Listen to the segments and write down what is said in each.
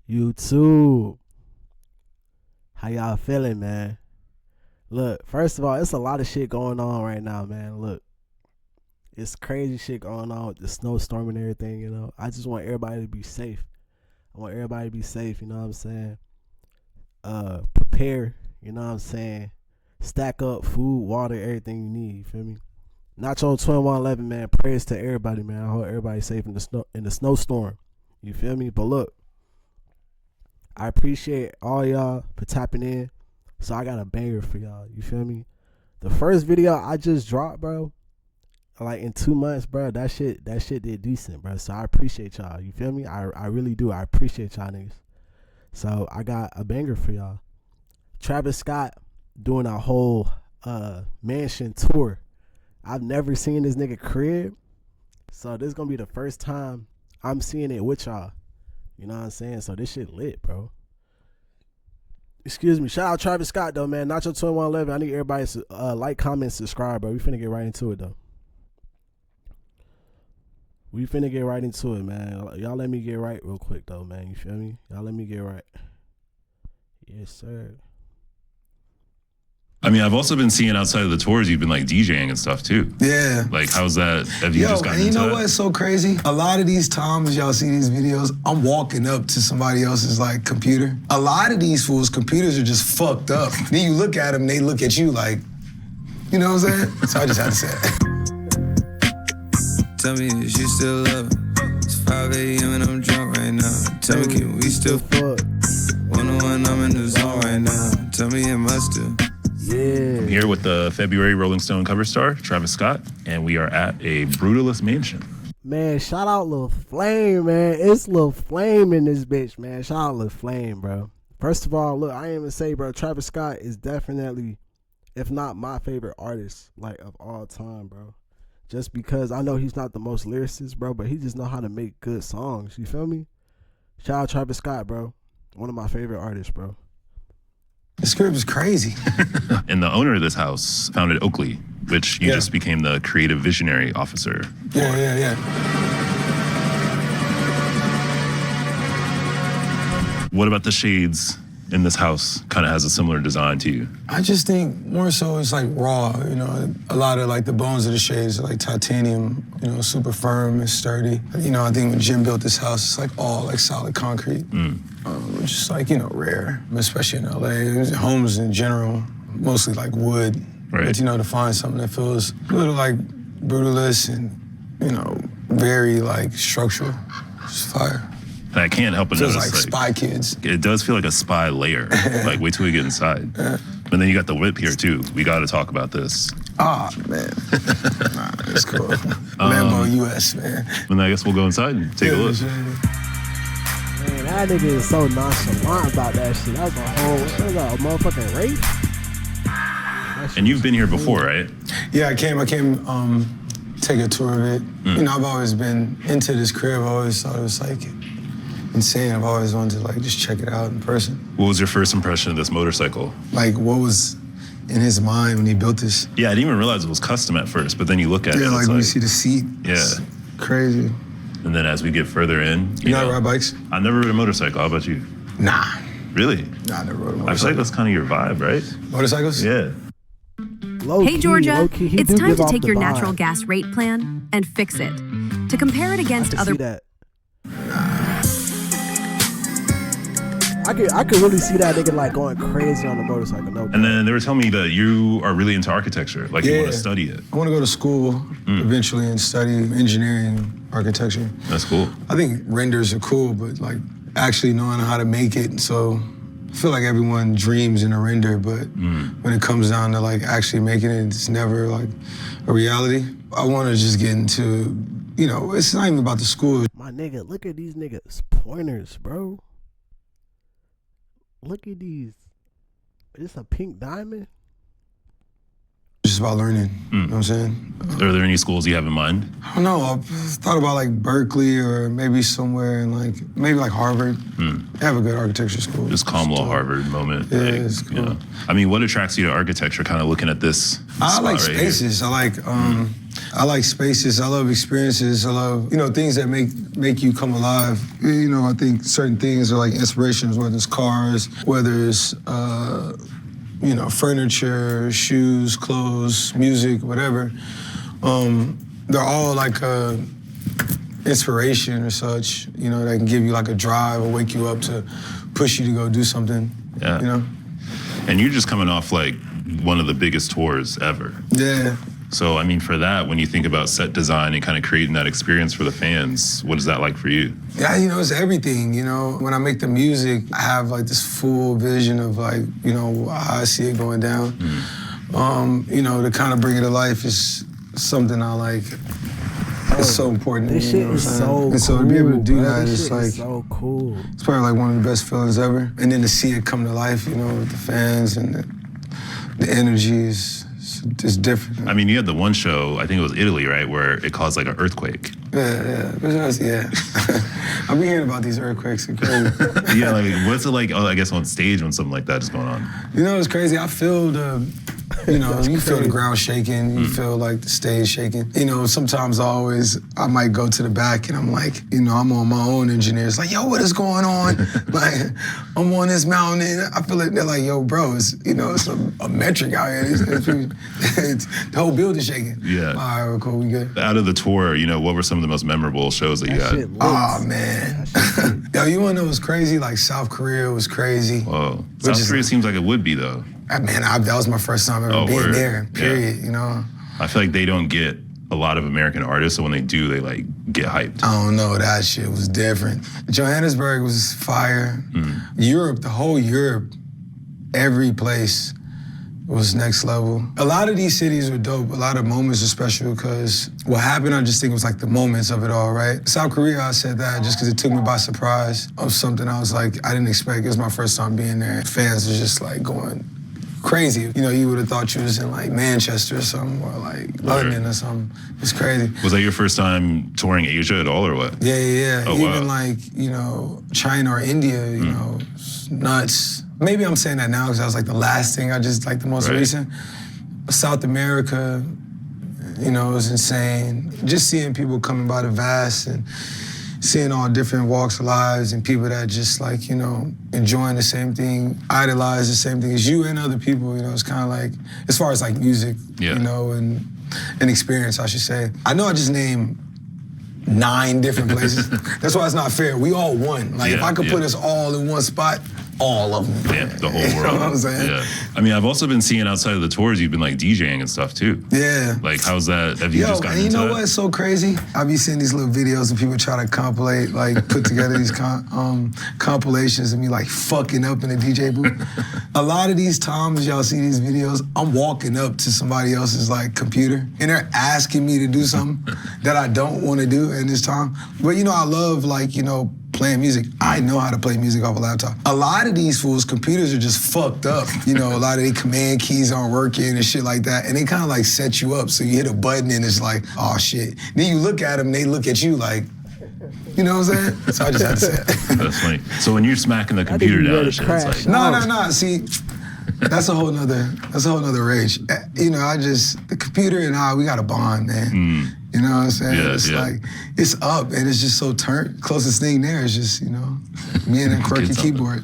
YouTube. How y'all feeling, man? Look, first of all, it's a lot of shit going on right now, man. Look, it's crazy shit going on with the snowstorm and everything, you know. I just want everybody to be safe. I want everybody to be safe, you know what I'm saying? Prepare, you know what I'm saying? Stack up food, water, everything you need, you feel me? NotYoTwin111, man. Prayers to everybody, man. I hope everybody's safe in the snowstorm. You feel me? But look, I appreciate all y'all for tapping in. So I got a banger for y'all. You feel me? The first video I just dropped, bro, like in 2 months, bro, that shit did decent, bro. So I appreciate y'all. You feel me? I really do. I appreciate y'all niggas. So I got a banger for y'all. Travis Scott doing a whole mansion tour. I've never seen this nigga crib. So this is gonna be the first time I'm seeing it with y'all. You know what I'm saying? So this shit lit, bro. Excuse me. Shout out Travis Scott though, man. NotYoTwin111. I need everybody to like, comment, subscribe, bro. We finna get right into it though. We finna get right into it, man. Y'all let me get right real quick though, man. You feel me? Y'all let me get right. Yes, sir. I mean, I've also been seeing outside of the tours, you've been like DJing and stuff too. Yeah. Like, how's that? Have you just gotten and you into know that? what's so crazy? A lot of these times y'all see these videos, I'm walking up to somebody else's like computer. A lot of these fools' computers are just fucked up. Then you look at them, they look at you like, you know what I'm saying? So I just had to say it. Tell me, is you still love? It's 5 a.m. and I'm drunk right now. Tell me, can we still fuck? 101, I'm in the zone right now. Tell me, am I still? Yeah. I'm here with the February Rolling Stone cover star, Travis Scott, and we are at a Brutalist mansion. Man, shout out Lil Flame, man. It's Lil Flame in this bitch, man. Shout out Lil Flame, bro. First of all, look, I ain't even say, bro, Travis Scott is definitely, if not my favorite artist, like, of all time, bro. Just because I know he's not the most lyricist, bro, but he just know how to make good songs. You feel me? Shout out Travis Scott, bro. One of my favorite artists, bro. The script is crazy. And the owner of this house founded Oakley, which you just became the creative visionary officer for. Yeah. What about the shades in this house kind of has a similar design to you? I just think more so it's like raw, you know, a lot of like the bones of the shades are like titanium, you know, super firm and sturdy. You know, I think when Jim built this house, it's like all like solid concrete, which is like, you know, rare, especially in LA. Homes in general, mostly like wood. Right. But, you know, to find something that feels a little like brutalist and, you know, very like structural, it's fire. And I can't help but Feels notice, like Spy Kids. It does feel like a spy layer. Like, wait till we get inside. And then you got the whip here too. We got to talk about this. Ah, man. Nah, it's cool. Lambo US, man. And I guess we'll go inside and take a look. Sure. Man, that nigga is so nonchalant about that shit. That was a motherfucking rape. And you've been here before, right? Yeah, I came take a tour of it. You know, I've always been into this crib. I always thought it was like insane. I've always wanted to like just check it out in person. What was your first impression of this motorcycle? Like, what was in his mind when he built this? Yeah, I didn't even realize it was custom at first, but then you look at it, Yeah, and like it's when you like, see the seat. yeah. It's crazy. And then as we get further in, You know how to ride bikes? I've never ridden a motorcycle. How about you? Nah. Really? Nah, I never rode a I feel like motorcycle. that's kind of your vibe, right? Motorcycles? Yeah. Hey Georgia, it's time to take your natural vibe. gas rate plan and fix it. To compare it against I other see that. I could really see that nigga like going crazy on the motorcycle. No. And then they were telling me that you are really into architecture, like you Yeah. want to study it. I want to go to school eventually and study engineering, architecture. That's cool. I think renders are cool, but like actually knowing how to make it. So I feel like everyone dreams in a render, but when it comes down to like actually making it, it's never like a reality. I want to just get into, you know, it's not even about the school. My nigga, look at these niggas pointers, bro. Look at these. Is this a pink diamond? It's just about learning. You know what I'm saying? Are there any schools you have in mind? I don't know. I've thought about like Berkeley or maybe somewhere in maybe Harvard. They have a good architecture school. Just calm little Harvard moment. Yeah, like, it's cool. You know. I mean, what attracts you to architecture? Kind of looking at this. I like spot right spaces. here. I like spaces. I love experiences. I love things that make you come alive. I think certain things are like inspirations, whether it's cars, whether it's furniture, shoes, clothes, music, whatever. They're all like a inspiration or such, that can give you like a drive or wake you up to push you to go do something. Yeah. And you're just coming off like one of the biggest tours ever. Yeah. So, I mean, for that, when you think about set design and kind of creating that experience for the fans, what is that like for you? Yeah, it's everything, When I make the music, I have like this full vision of like, how I see it going down. To kind of bring it to life is something I like. It's so important. This shit is so cool. And so to be able to do that, this it's shit like is so cool. It's probably like one of the best feelings ever. And then to see it come to life, with the fans and the energy is different. I mean, you had the one show, I think it was Italy, right, where it caused like an earthquake. Yeah. I've been hearing about these earthquakes. It's crazy. Yeah, like what's it like? Oh, I guess on stage when something like that is going on. It's crazy. I feel you feel the ground shaking, you feel like the stage shaking. Sometimes I might go to the back and I'm like, I'm on my own engineers, like, yo, what is going on? Like, I'm on this mountain and I feel like they're like, yo, bro, it's a metric out here. It's the whole building's shaking. Yeah. All right, well, cool, we good. Out of the tour, what were some of the most memorable shows that you had? Oh, man. Yo, you wanna know what's crazy? Like, South Korea was crazy. Whoa. South Korea seems like it would be, though. Man, that was my first time ever being there, period, I feel like they don't get a lot of American artists, so when they do, they like get hyped. I don't know, that shit was different. Johannesburg was fire. Europe, the whole Europe, every place was next level. A lot of these cities were dope. A lot of moments are special because what happened, I just think it was like the moments of it all, right? South Korea, I said that just because it took me by surprise of something I was like, I didn't expect. It was my first time being there. Fans were just like going crazy. You would have thought you was in like Manchester or something, or like London or something. It's crazy. Was that your first time touring Asia at all, or what? Yeah. Oh, Even wow. like, China or India, it's nuts. Maybe I'm saying that now because that was like the last thing I just, like the most recent. South America, it was insane. Just seeing people coming by the vast and seeing all different walks of lives and people that just like, enjoying the same thing, idolize the same thing as you and other people, it's kind of like, as far as like music, and experience, I should say. I know I just named 9 different places. That's why it's not fair. We all won. Like if I could put us all in one spot, all of them. Yeah, the whole world. You know what I'm saying? Yeah. I mean, I've also been seeing outside of the tours, you've been like DJing and stuff too. Yeah. Like, how's that? Have you just gotten and into that? what's so crazy? I be seeing these little videos of people try to compilate, like put together these compilations of me like fucking up in a DJ booth. A lot of these times y'all see these videos, I'm walking up to somebody else's like computer and they're asking me to do something that I don't want to do in this time. But I love like, playing music. I know how to play music off a laptop. A lot of these fools' computers are just fucked up. A lot of their command keys aren't working and shit like that. And they kind of like set you up. So you hit a button and it's like, oh shit. Then you look at them, they look at you like, you know what I'm saying? So I just had to say it. That's funny. So when you're smacking the computer down and shit, it's like... No. See, that's a whole nother rage. The computer and I, we got a bond, man. You know what I'm saying? It's like, it's up and it's just so turned. Closest thing there is just, me and a quirky keyboard.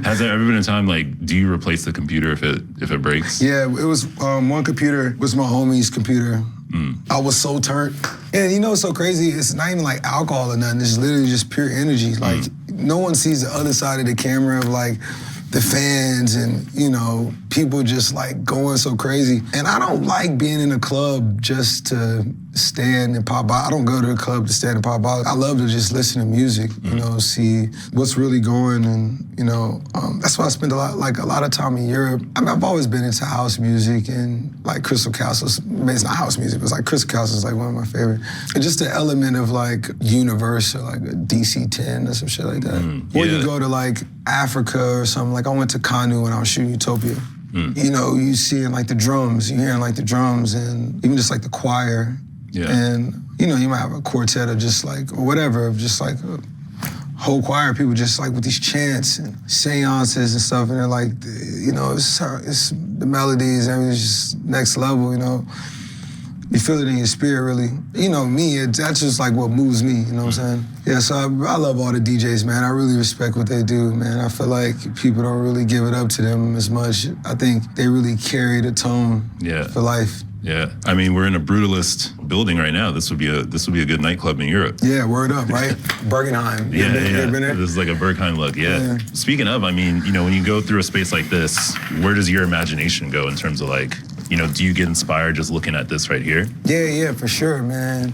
Has there ever been a time, like, do you replace the computer if it breaks? Yeah, it was, one computer was my homie's computer. I was so turned. And what's so crazy? It's not even like alcohol or nothing. It's literally just pure energy. Like, no one sees the other side of the camera of like, the fans and, people just like going so crazy. And I don't like being in a club just to stand and pop out. I don't go to a club to stand and pop out. I love to just listen to music, see what's really going and, that's why I spend a lot of time in Europe. I mean, I've always been into house music and like Crystal Castles. I mean, it's not house music, but it's like Crystal Castles is like one of my favorite. And just the element of like universe or like a DC-10 or some shit like that. Or you go to like Africa or something. Like I went to Kanu when I was shooting Utopia. You know, you seeing like the drums, you hearing like the drums, and even just like the choir. Yeah. And you know, you might have a quartet of just like, or whatever, of just like a whole choir of people just like with these chants and seances and stuff, and they're like, you know, it's the melodies, and it's just next level, you know. You feel it in your spirit, really. You know, me, that's just like what moves me, you know what I'm saying? Yeah, so I love all the DJs, man. I really respect what they do, man. I feel like people don't really give it up to them as much. I think they really carry the tone for life. Yeah, I mean, we're in a brutalist building right now. This would be a good nightclub in Europe. Yeah, word up, right? Bergenheim. Yeah. Been there? This is like a Bergheim look. Yeah. Speaking of, I mean, you know, when you go through a space like this, where does your imagination go in terms of like, you know, do you get inspired just looking at this right here? Yeah, for sure, man.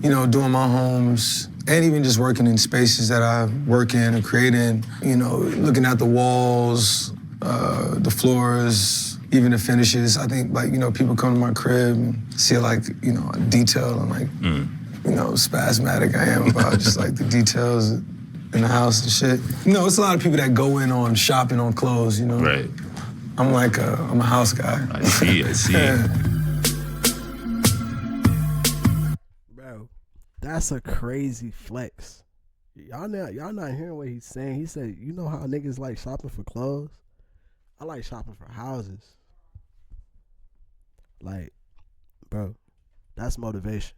You know, doing my homes and even just working in spaces that I work in and create in. You know, looking at the walls, the floors. Even the finishes, I think, like, you know, people come to my crib and see, like, you know, detail and, like, you know, spasmatic I am about just, like, the details in the house and shit. You know, it's a lot of people that go in on shopping on clothes, you know? Right. I'm like, I'm a house guy. I see. Bro, that's a crazy flex. Y'all not hearing what he's saying. He said, you know how niggas like shopping for clothes? I like shopping for houses. Like, bro, that's motivation.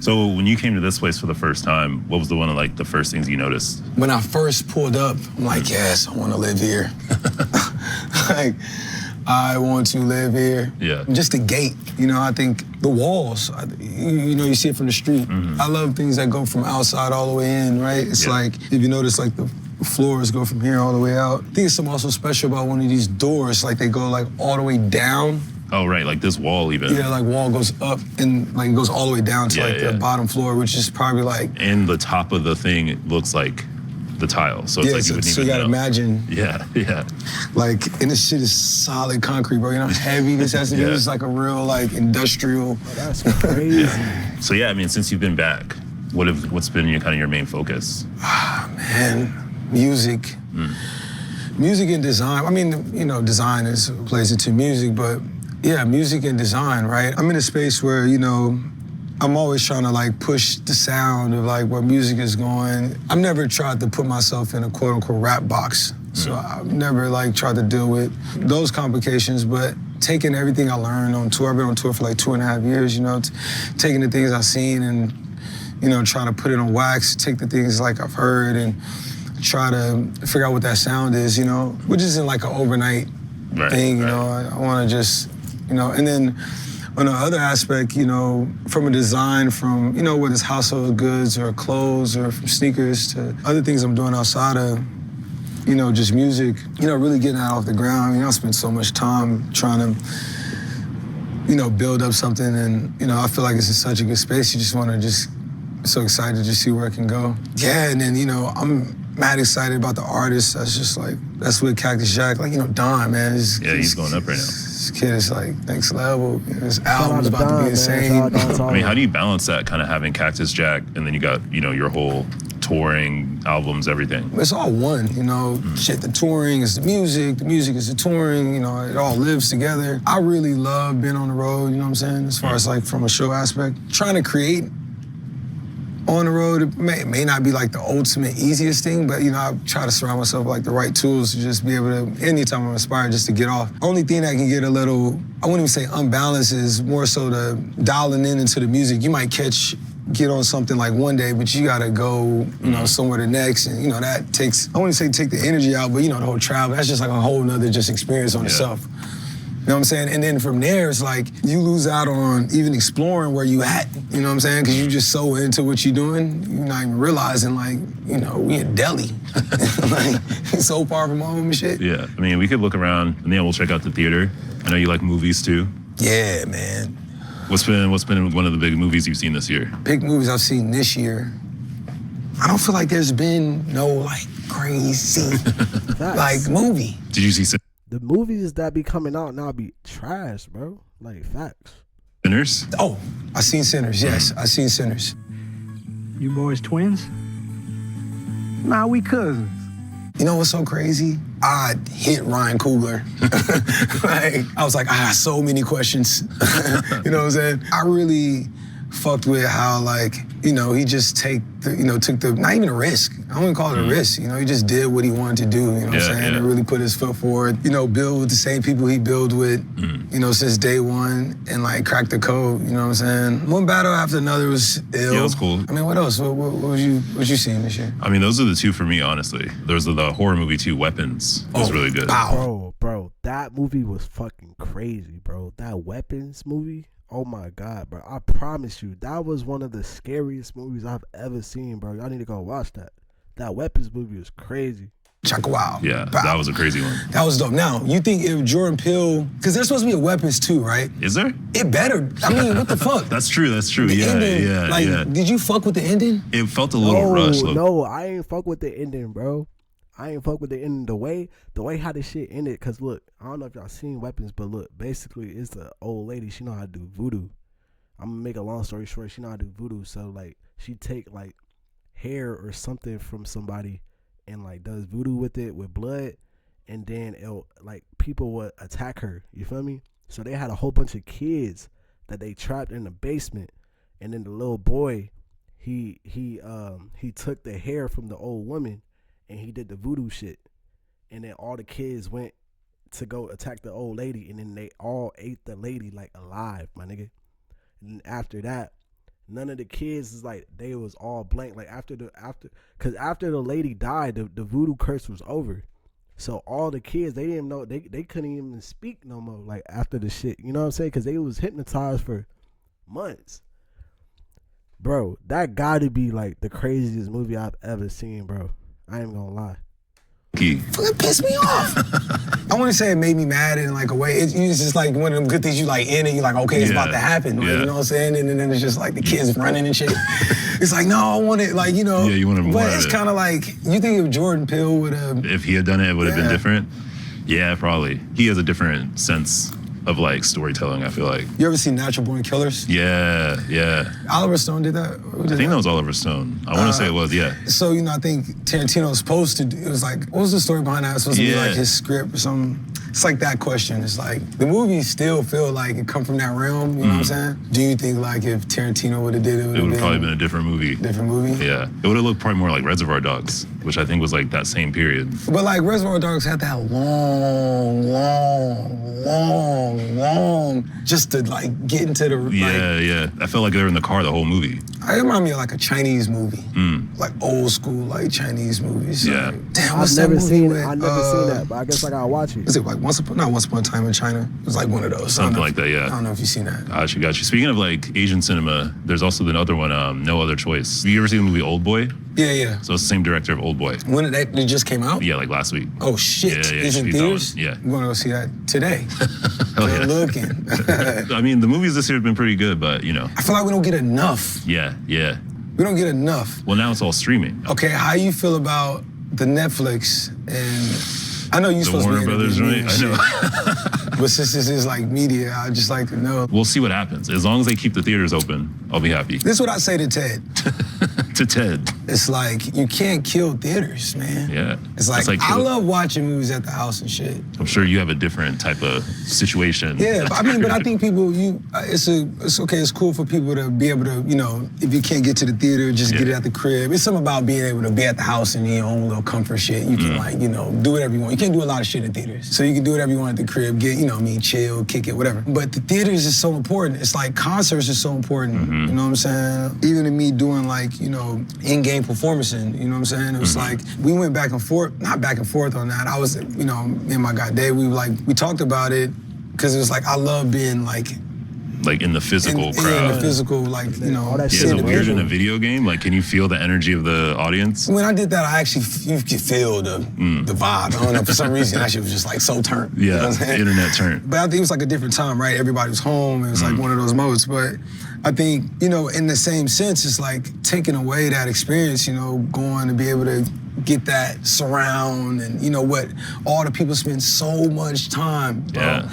So when you came to this place for the first time, what was one of like the first things you noticed? When I first pulled up, I'm like, yes, I want to live here. Like, I want to live here. Yeah. Just the gate, you know, I think the walls, you know, you see it from the street. I love things that go from outside all the way in, right? It's like, if you notice, like the floors go from here all the way out. I think there's something also special about one of these doors, like they go like all the way down. Oh, right, like this wall even. Yeah, like wall goes up and like goes all the way down to the bottom floor, which is probably like. And the top of the thing, it looks like the tile. So it's like you wouldn't so even you gotta know. Imagine. Yeah. Like, and this shit is solid concrete, bro. You know how heavy this has to be? It's like a real like industrial. Oh, that's crazy. So yeah, I mean, since you've been back, what's been your main focus? Man, music. Music and design. I mean, you know, design plays into music, but yeah, music and design, right? I'm in a space where, you know, I'm always trying to like push the sound of like where music is going. I've never tried to put myself in a quote unquote rap box. So I've never like tried to deal with those complications, but taking everything I learned on tour, I've been on tour for like 2.5 years, you know, taking the things I've seen and, you know, trying to put it on wax, take the things like I've heard and try to figure out what that sound is, you know, which isn't like an overnight thing, you know. I want to just, you know, and then on the other aspect, you know, from a design, from, you know, whether it's household goods or clothes or from sneakers to other things I'm doing outside of, you know, just music, you know, really getting that off the ground. You know, I spent so much time trying to, you know, build up something, and, you know, I feel like it's in such a good space. You just want to just, so excited to just see where it can go. Yeah, and then, you know, I'm mad excited about the artists. That's just like, that's with Cactus Jack, like, you know, Don, man. He's going up right now. This kid is like next level. You know, his album's about to be insane. I mean, how do you balance that, kind of having Cactus Jack and then you got, you know, your whole touring, albums, everything? It's all one, you know. Shit, the touring is the music is the touring, you know, it all lives together. I really love being on the road, you know what I'm saying, as far as like from a show aspect. Trying to create on the road, it may not be like the ultimate easiest thing, but, you know, I try to surround myself with like the right tools to just be able to, anytime I'm inspired, just to get off. Only thing that can get a little, I wouldn't even say unbalanced, is more so the dialing in into the music. You might get on something like one day, but you gotta go, you know, somewhere the next, and, you know, that takes, I wouldn't say take the energy out, but, you know, the whole travel, that's just like a whole nother just experience on itself. You know what I'm saying? And then from there, it's like you lose out on even exploring where you at, you know what I'm saying? Because you're just so into what you're doing, you're not even realizing, like, you know, we in Delhi. Like, so far from home and shit. Yeah, I mean, we could look around and then we'll check out the theater. I know you like movies too. Yeah, man. What's been one of the big movies you've seen this year? Big movies I've seen this year. I don't feel like there's been no, like, crazy, like, movie. Did you see The movies that be coming out now be trash, bro. Like, facts. Sinners? Oh, I seen Sinners, yes. I seen Sinners. You boys twins? Nah, we cousins. You know what's so crazy? I hit Ryan Coogler. I was like, I got so many questions. You know what I'm saying? I really fucked with how, he just took the, not even a risk. I don't even call it a risk. He just did what he wanted to do, you know what I'm saying? And really put his foot forward, build with the same people he built with, since day one, and crack the code, you know what I'm saying? One battle after another was ill. Yeah, it was cool. I mean, what else? What was you seeing this year? I mean, those are the two for me, honestly. There's the horror movie too, Weapons, was really good. Wow. Bro, that movie was fucking crazy, bro. That Weapons movie, oh my God, bro. I promise you, that was one of the scariest movies I've ever seen, bro. Y'all need to go watch that. That Weapons movie was crazy. Check wow. Yeah, that was a crazy one. That was dope. Now, you think if Jordan Peele, because there's supposed to be a Weapons too, right? Is there? It better. I mean, what the fuck? That's true. The ending, Yeah. Did you fuck with the ending? It felt a little rushed. No, I ain't fuck with the ending, bro. I ain't fuck with the ending. The way how this shit ended, because look, I don't know if y'all seen Weapons, but look, basically it's the old lady, she know how to do voodoo. I'm gonna make a long story short, she know how to do voodoo, so she take hair or something from somebody and does voodoo with it with blood, and then it'll people would attack her, you feel me? So they had a whole bunch of kids that they trapped in the basement, and then the little boy, he took the hair from the old woman and he did the voodoo shit, and then all the kids went to go attack the old lady, and then they all ate the lady alive, my nigga. And after that, none of the kids is they was all blank. After the lady died, the voodoo curse was over. So all the kids, they didn't know, they couldn't even speak no more after the shit. You know what I'm saying? Because they was hypnotized for months. Bro, that gotta be the craziest movie I've ever seen, bro. I ain't gonna lie. It pissed me off. I want to say it made me mad in a way. It's just one of them good things you in it. You're okay, it's about to happen. You know what I'm saying? And then it's just the kids running and shit. It's no, I want it. Yeah, you want to more. But it's kind of you think if Jordan Peele would have, if he had done it, it would have been different. Yeah, probably. He has a different sense of storytelling, I feel like. You ever seen Natural Born Killers? Yeah. Oliver Stone did that? I think that was Oliver Stone. I want to say it was, yeah. So, I think Tarantino was supposed to, it was what was the story behind that? It was supposed to be his script or something. It's that question. It's the movies still feel like it come from that realm, you know what I'm saying? Do you think if Tarantino would have did it, it would have probably been a different movie. Different movie? Yeah. It would have looked probably more like Reservoir Dogs, which I think was that same period. But Reservoir Dogs had that long, just to get into the, Yeah. I felt like they were in the car the whole movie. It reminded me of a Chinese movie. Old school, Chinese movies. Yeah. Damn, what's I've that never movie seen with, I've never seen that, but I guess I gotta watch it. Is it not Once Upon a Time in China? It was one of those. Something like that, yeah. I don't know if you've seen that. Got you. Speaking of Asian cinema, there's also the other one, No Other Choice. Have you ever seen the movie Old Boy? Yeah. So it's the same director of Old Boy. When it just came out? Yeah, last week. Oh shit! Yeah, Is it in theaters? Yeah. I'm gonna go see that today. Good looking. I mean, the movies this year have been pretty good, but I feel like we don't get enough. Yeah. We don't get enough. Well, now it's all streaming. Okay, how you feel about the Netflix and I know you're supposed Warner to be Brothers, right? I know. But since this is media, I'd just like to know. We'll see what happens. As long as they keep the theaters open, I'll be happy. This is what I say to Ted. To Ted. It's you can't kill theaters, man. Yeah. It's I love watching movies at the house and shit. I'm sure you have a different type of situation. Yeah, but I think people, it's okay, it's cool for people to be able to, if you can't get to the theater, just get it at the crib. It's something about being able to be at the house and your own little comfort shit. You can do whatever you want. You can't do a lot of shit in theaters. So you can do whatever you want at the crib, get, chill, kick it, whatever. But the theaters is so important. It's concerts is so important. You know what I'm saying? Even in me doing in-game performancing, you know what I'm saying? It was we went back and forth, not back and forth on that. I was, me and my guy Dave, we talked about it because it was I love being in the physical crowd. Yeah, in the physical, all that Yeah, shit. is it weird in a video game? Can you feel the energy of the audience? When I did that, I actually you could feel the vibe. I don't know, for some reason, that shit was just so turned. Yeah, you know what I'm saying? internet turned. But I think it was a different time, right? Everybody was home. It was one of those modes. But I think, in the same sense, it's taking away that experience, going to be able to get that surround and, what all the people spend so much time, bro. Yeah.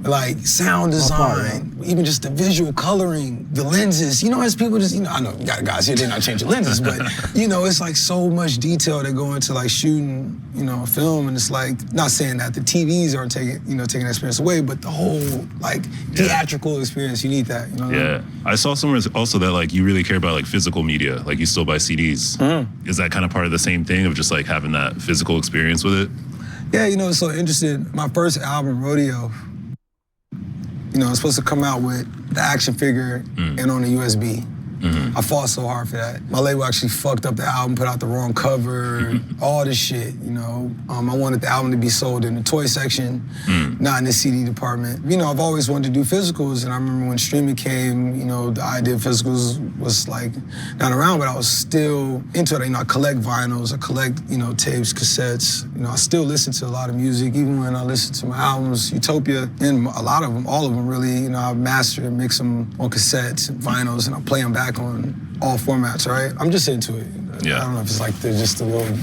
like sound design, even just the visual coloring, the lenses. You know, as people just, I know you got guys here, they're not changing lenses, but it's like so much detail that go into like shooting, a film, and it's like, not saying that the TVs aren't taking that experience away, but the whole like theatrical experience, you need that. Yeah, I saw somewhere also that like you really care about like physical media, like you still buy CDs. Is that kind of part of the same thing of just like having that physical experience with it? Yeah, it's so interesting. My first album, Rodeo, it's supposed to come out with the action figure and on the USB. I fought so hard for that. My label actually fucked up the album, put out the wrong cover, all this shit, I wanted the album to be sold in the toy section, not in the CD department. I've always wanted to do physicals, and I remember when streaming came, the idea of physicals was like not around, but I was still into it. I collect vinyls, I collect, tapes, cassettes. I still listen to a lot of music, even when I listen to my albums, Utopia, and a lot of them, all of them really, I've mastered and mixed them on cassettes and vinyls, and I play them back on all formats, right? I'm just into it. Yeah. I don't know if it's like they're just a little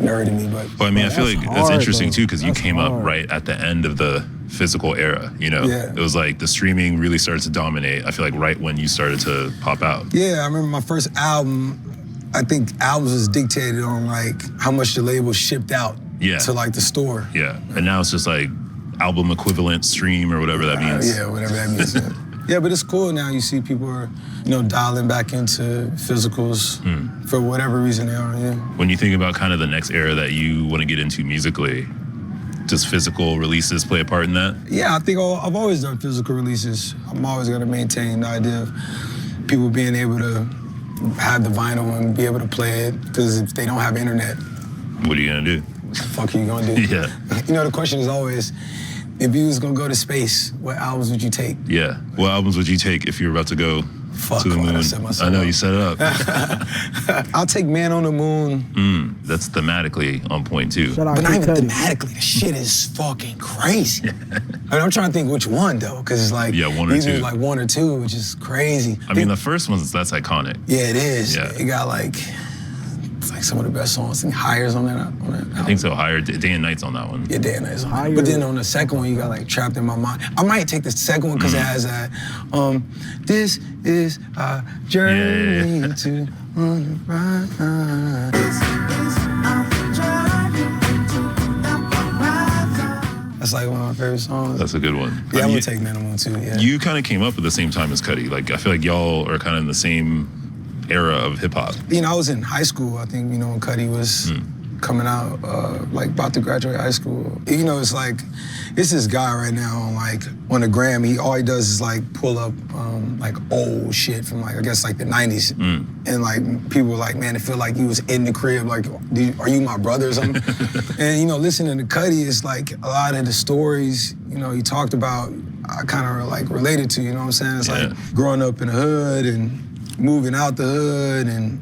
nerd in me, but. Well, I mean, I feel like that's interesting too, because you came up right at the end of the physical era, Yeah. It was like the streaming really started to dominate. I feel like right when you started to pop out. Yeah, I remember my first album, I think albums was dictated on like how much the label shipped out to like the store. Yeah, and now it's just like album equivalent stream or whatever that means. Yeah, whatever that means. Yeah, but it's cool now. You see people are, dialing back into physicals for whatever reason they are, When you think about kind of the next era that you want to get into musically, does physical releases play a part in that? Yeah, I think I've always done physical releases. I'm always going to maintain the idea of people being able to have the vinyl and be able to play it, because if they don't have internet, what are you going to do? What the fuck are you going to do? Yeah. The question is always, if you was going to go to space, what albums would you take? Yeah. What albums would you take if you were about to go to the moon? I know, you set it up. I'll take Man on the Moon. That's thematically on point too. But not even thematically. The shit is fucking crazy. I'm trying to think which one though, because it's like one or two. Like one or two, which is crazy. I mean, the first one, that's iconic. Yeah, it is. Yeah. It got like some of the best songs. I think Higher's on that. I think so. Higher, Day and Night's on that one. Yeah, Day and Night's on that. But then on the second one, you got like Trapped in My Mind. I might take the second one because it has that. This is our journey to on the right. That's like one of my favorite songs. That's a good one. Yeah, I'm gonna take Man on the Moon too. Yeah. You kind of came up at the same time as Cudi. Like, I feel like y'all are kind of in the same era of hip hop. I was in high school, I think, when Cudi was coming out, like about to graduate high school. It's like, it's this guy right now on the gram, all he does is like pull up like old shit from like, I guess like the 90s. And like, people were like, man, it feel like you was in the crib, like, are you my brother or something? And listening to Cudi, it's like a lot of the stories, he talked about, I kind of like related to, you know what I'm saying? It's like growing up in the hood and moving out the hood, and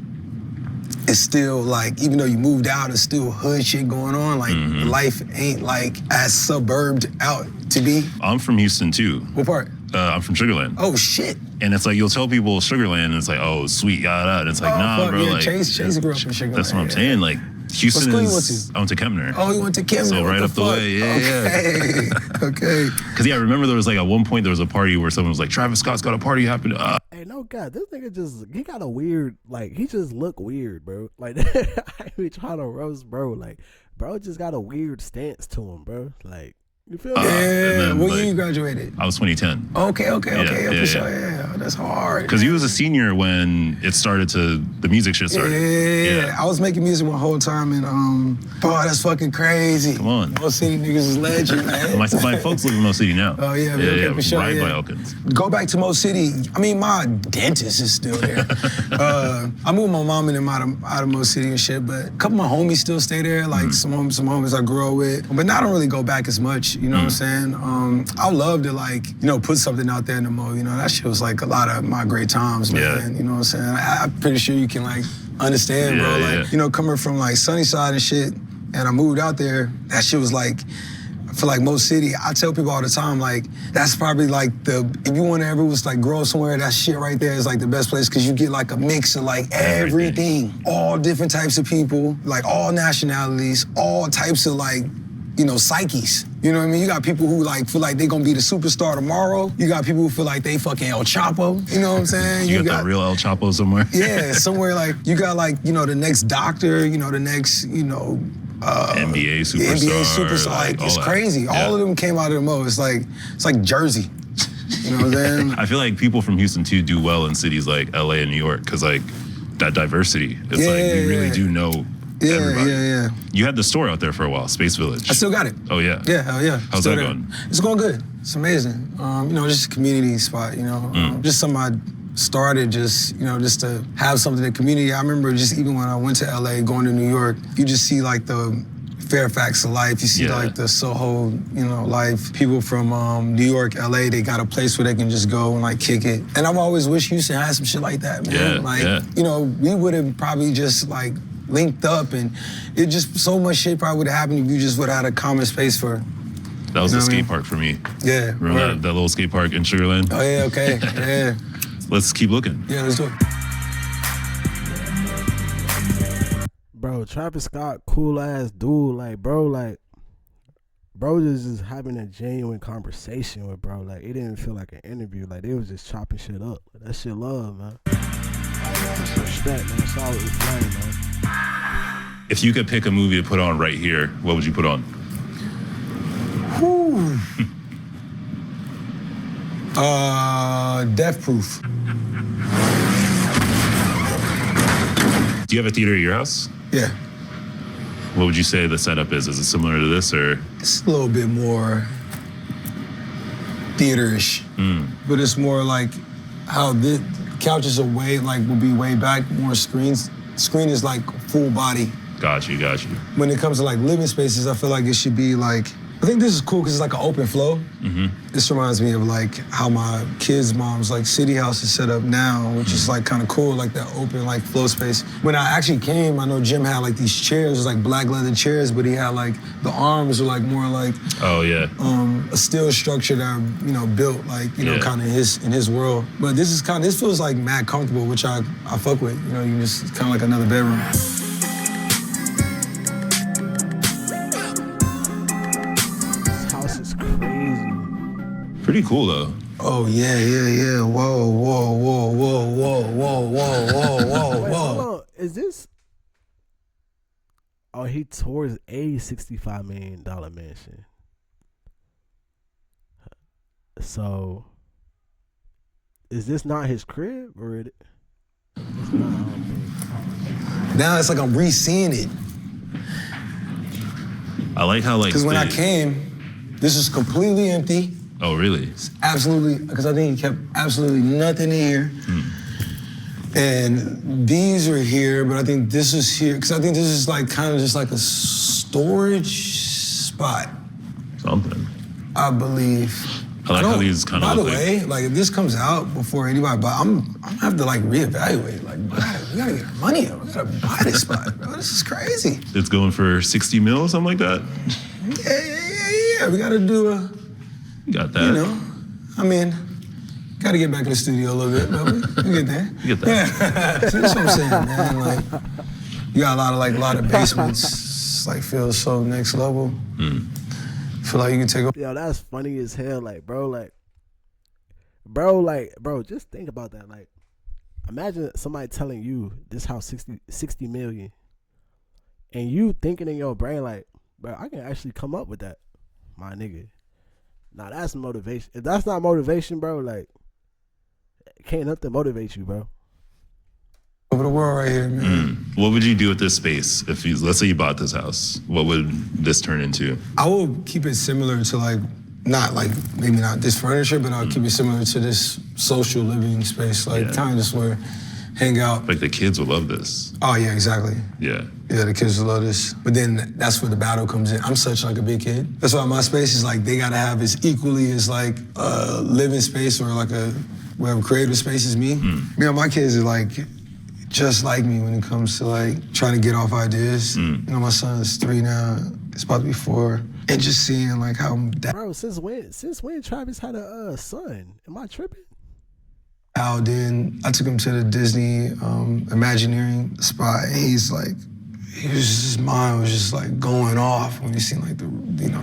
it's still like, even though you moved out, it's still hood shit going on. Like, life ain't like as suburbed out to be. I'm from Houston too. What part? I'm from Sugarland. Oh shit. And it's like, you'll tell people Sugarland, and it's like, oh, sweet, yada. And it's like, nah, fuck, bro. yeah, like, Chase grew up in Sugarland. That's what I'm saying. Like, Houston what school is. You went to? I went to Kempner. Oh, you went to Kempner. So right up the way, Okay. Okay. Because I remember there was like at one point there was a party where someone was like, Travis Scott's got a party happening. Hey, no God, this nigga he got a weird, like, he just look weird, bro. Like, I be trying to roast, bro. Like, bro just got a weird stance to him, bro. Like, you feel me? Yeah. What year you graduated? I was 2010. Okay. Yeah, for sure. Yeah, that's hard. Because he was a senior when it started the music shit started. Yeah. I was making music my whole time, and that's fucking crazy. Come on. Mo City niggas is legend, man. my folks live in Mo City now. Oh yeah, for sure. Right by Elkins. Go back to Mo City. I mean, my dentist is still there. I moved my mom and them out of Mo City and shit, but a couple of my homies still stay there. Like some homies I grew up with, but now I don't really go back as much. You know what I'm saying? I would love to like, put something out there in the Mo. That shit was like a lot of my great times, man. Yeah. You know what I'm saying? I'm pretty sure you can like understand, bro. Like, coming from like Sunnyside and shit, and I moved out there, that shit was like, for like Mo City, I tell people all the time, like, that's probably like if you want to ever was like grow somewhere, that shit right there is like the best place, because you get like a mix of like everything. All different types of people, like all nationalities, all types of like psyches. You know what I mean? You got people who like feel like they gonna be the superstar tomorrow. You got people who feel like they fucking El Chapo. You know what I'm saying? You got that real El Chapo somewhere? Yeah, somewhere like you got like, the next doctor, the next, NBA superstar. NBA superstar. Like it's crazy. Yeah. All of them came out of the Mo. It's like Jersey. You know what I'm saying? I feel like people from Houston too do well in cities like LA and New York because like that diversity. It's you really do know everybody. Yeah. You had the store out there for a while, Space Village. I still got it. Oh yeah. Yeah, hell yeah. How's that going? It's going good. It's amazing. Just a community spot. Just something I started just to have something in the community. I remember just even when I went to LA, going to New York, you just see like the Fairfax of life. You see like the Soho, life. People from New York, LA, they got a place where they can just go and like kick it. And I've always wished Houston had some shit like that, man. We would have probably just like linked up, and it just so much shit probably would have happened if you just would have had a common space for. That was the skate park for me. Yeah. Remember that little skate park in Sugarland? Oh yeah, okay. Yeah. Let's keep looking. Yeah, let's do it. Bro, Travis Scott, cool ass dude. Like, bro just having a genuine conversation with bro. Like, it didn't feel like an interview. Like, they was just chopping shit up. That shit love, man. Respect, man. Solid flame, man. If you could pick a movie to put on right here, what would you put on? Whew. Death Proof. Do you have a theater at your house? Yeah. What would you say the setup is? Is it similar to this, or? It's a little bit more theater-ish, but it's more like how the couches are will be way back, more screens. Screen is like full body. Got you. When it comes to like living spaces, I feel like it should be like, I think this is cool because it's like an open flow. This reminds me of like how my kids' mom's like city house is set up now, which is like kind of cool, like that open like flow space. When I actually came, I know Jim had like these chairs, it was like black leather chairs, but he had like the arms were like more like a steel structure that built like kind of in his world. But this feels like mad comfortable, which I fuck with. You just kind of like another bedroom. Pretty cool though. Oh yeah. Whoa. Wait, hold on. Is this? Oh, he tours a $65 million mansion. So, is this not his crib, or it? It's not, now it's like I'm re-seeing it. I like how because when I came, this is completely empty. Oh, really? It's absolutely, because I think he kept absolutely nothing in here. And these are here, but I think this is here, because I think this is like kind of just like a storage spot. Something. I believe. I like how these kind of. By the way, like if this comes out before anybody buy, I'm gonna have to like reevaluate. Like, we gotta get our money up. We gotta buy this spot, bro. This is crazy. It's going for 60 mil, something like that. Yeah. We gotta do a. Got that. Gotta get back in the studio a little bit, but we get there. You get that. Yeah. See, that's what I'm saying, man. Like, you got a lot of basements. It's like feels so next level. Feel like you can take over. Yo, that's funny as hell. Like, bro, just think about that. Like, imagine somebody telling you this house 60 million, and you thinking in your brain like, bro, I can actually come up with that, my nigga. Now that's motivation. If that's not motivation, bro, like, can't nothing motivate you, bro. Over the world right here, man. What would you do with this space if let's say you bought this house? What would this turn into? I will keep it similar to like, not like, maybe not this furniture, but I'll keep it similar to this social living space. Like kind of just where, hang out. Like the kids would love this. Oh yeah, exactly. Yeah. Yeah, the kids will love this. But then that's where the battle comes in. I'm such like a big kid. That's why my space is like, they gotta have as equally as like a living space or like a, whatever creative space is me. My kids are like, just like me when it comes to like trying to get off ideas. My son is 3 now, it's about to be 4. And just seeing like how bro, since when Travis had a son? Am I tripping? Al did. I took him to the Disney Imagineering spot, and he's like, his mind was just like going off when he seen like the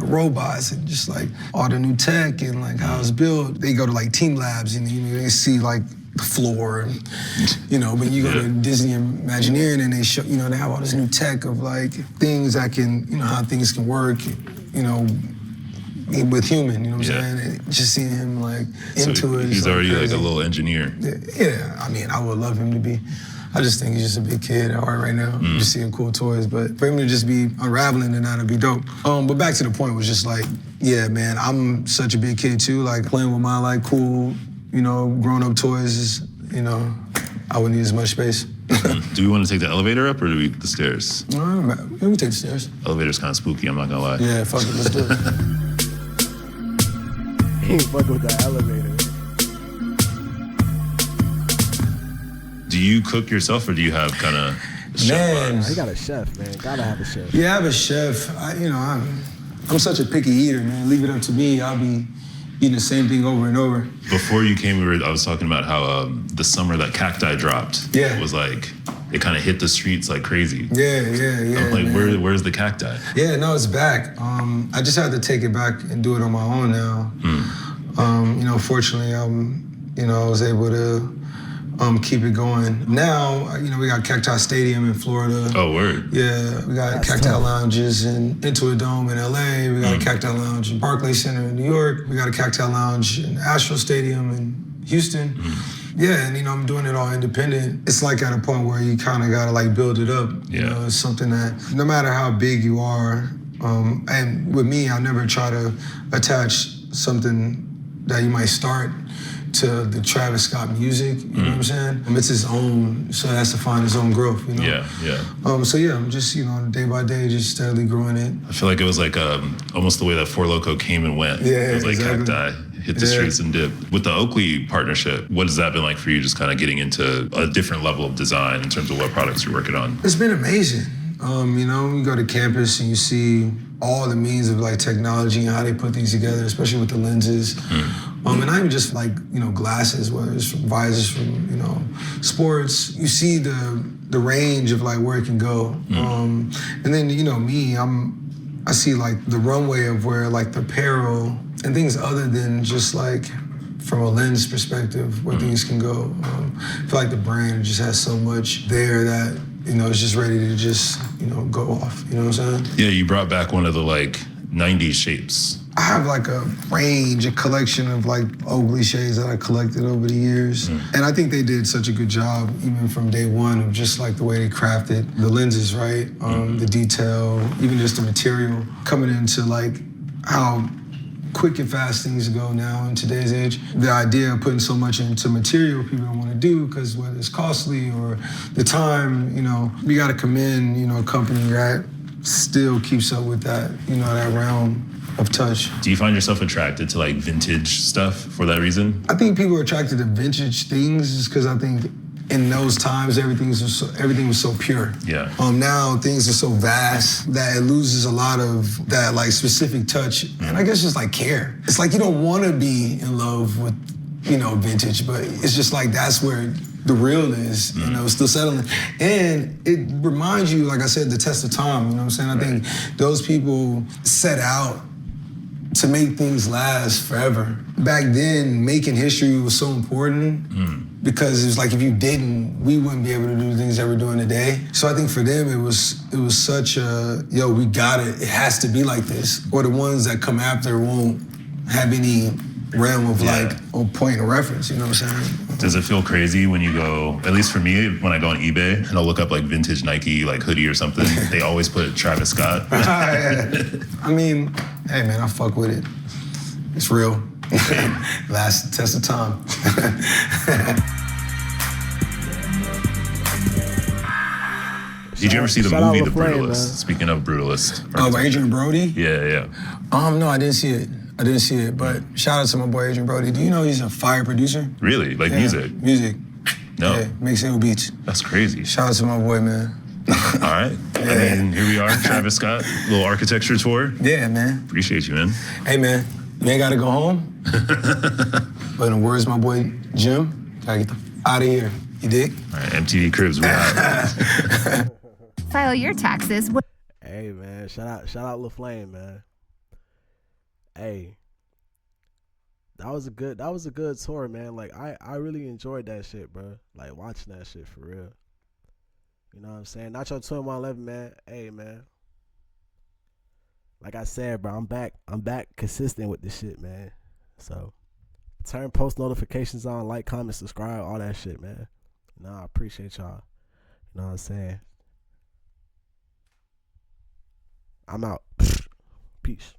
robots and just like all the new tech and like how it's built. They go to like team labs and they see like the floor and but you go to Disney Imagineering and they show they have all this new tech of like things that can how things can work with human, what I'm saying? And just seeing him like into it. He's already like a little engineer. Yeah, I mean, I would love him to be. I just think he's just a big kid at heart right now. Just seeing cool toys, but for him to just be unraveling and that'd be dope. But back to the point was just like, yeah, man, I'm such a big kid too. Like playing with my like cool, grown-up toys is, I wouldn't need as much space. Do we want to take the elevator up or do we the stairs? No, we take the stairs. Elevator's kind of spooky, I'm not gonna lie. Yeah, fuck it, let's do it. He ain't fucking with the elevator. Do you cook yourself or do you have kind of Man, I got a chef, man. Gotta have a chef. Yeah, I have a chef. I'm such a picky eater, man. Leave it up to me, I'll be eating the same thing over and over. Before you came, I was talking about how the summer that Cacti dropped was like, it kind of hit the streets like crazy. Yeah. I'm like, where's the Cacti? Yeah, no, it's back. I just had to take it back and do it on my own now. Fortunately, I was able to keep it going. Now, we got Cacti Stadium in Florida. Oh, word. Yeah, we got Cacti Lounges in Intuit Dome in LA. We got a Cacti Lounge in Barclays Center in New York. We got a Cacti Lounge in Astro Stadium in Houston. Yeah, and I'm doing it all independent. It's like at a point where you kind of gotta like build it up. Yeah. It's something that no matter how big you are, and with me, I never try to attach something that you might start to the Travis Scott music, you know what I'm saying? It's his own, so it has to find his own growth, Yeah. So yeah, I'm just, day by day, just steadily growing it. I feel like it was like almost the way that Four Loko came and went. Yeah, it was like exactly. Cacti, hit the streets and dip. With the Oakley partnership, what has that been like for you, just kind of getting into a different level of design in terms of what products you're working on? It's been amazing. You go to campus and you see all the means of like technology and how they put things together, especially with the lenses. And not even just like, glasses, whether it's from visors from, sports. You see the range of like where it can go. And then, me, I see like the runway of where like the apparel and things other than just like from a lens perspective, where things can go. I feel like the brand just has so much there that, it's just ready to just, go off. You know what I'm saying? Yeah, you brought back one of the like 90s shapes. I have like a range, a collection of like Oakley shades that I collected over the years. And I think they did such a good job, even from day one, of just like the way they crafted the lenses, right? The detail, even just the material, coming into like how quick and fast things go now in today's age. The idea of putting so much into material people don't want to do because whether it's costly or the time, we got to commend, a company that still keeps up with that, that realm of touch. Do you find yourself attracted to like vintage stuff for that reason? I think people are attracted to vintage things just because I think in those times everything was so pure. Yeah. Now things are so vast that it loses a lot of that like specific touch and I guess just like care. It's like you don't want to be in love with vintage, but it's just like that's where the real is, still settling. And it reminds you, like I said, the test of time, you know what I'm saying? I think those people set out to make things last forever. Back then, making history was so important because it was like if you didn't, we wouldn't be able to do the things that we're doing today. So I think for them, it was such a, we got it. It has to be like this. Or the ones that come after won't have any realm of like a point of reference, you know what I'm saying? Does it feel crazy when you go, at least for me, when I go on eBay and I'll look up like vintage Nike like hoodie or something, they always put Travis Scott. I mean, hey man, I fuck with it. It's real. Last test of time. Did you ever see the movie The Flame, Brutalist? Man. Speaking of Brutalist. Oh, Adrian Brody? Yeah. No, I didn't see it, but shout out to my boy Adrian Brody. Do you know he's a fire producer? Really? Like music? Music. No. Yeah, makes ill beats. That's crazy. Shout out to my boy, man. All right. Yeah. And here we are, Travis Scott, little architecture tour. Yeah, man. Appreciate you, man. Hey, man, you ain't gotta go home. But in the words of my boy Jim, gotta get the out of here. You dig? All right, MTV Cribs, we out. File your taxes. Hey man, shout out LaFlame, man. Hey, that was a good tour, man. Like I really enjoyed that shit, bro. Like watching that shit for real. You know what I'm saying? NotYoTwin111, man. Hey, man. Like I said, bro, I'm back consistent with this shit, man. So turn post notifications on, like, comment, subscribe, all that shit, man. You know, I appreciate y'all. You know what I'm saying? I'm out. Peace.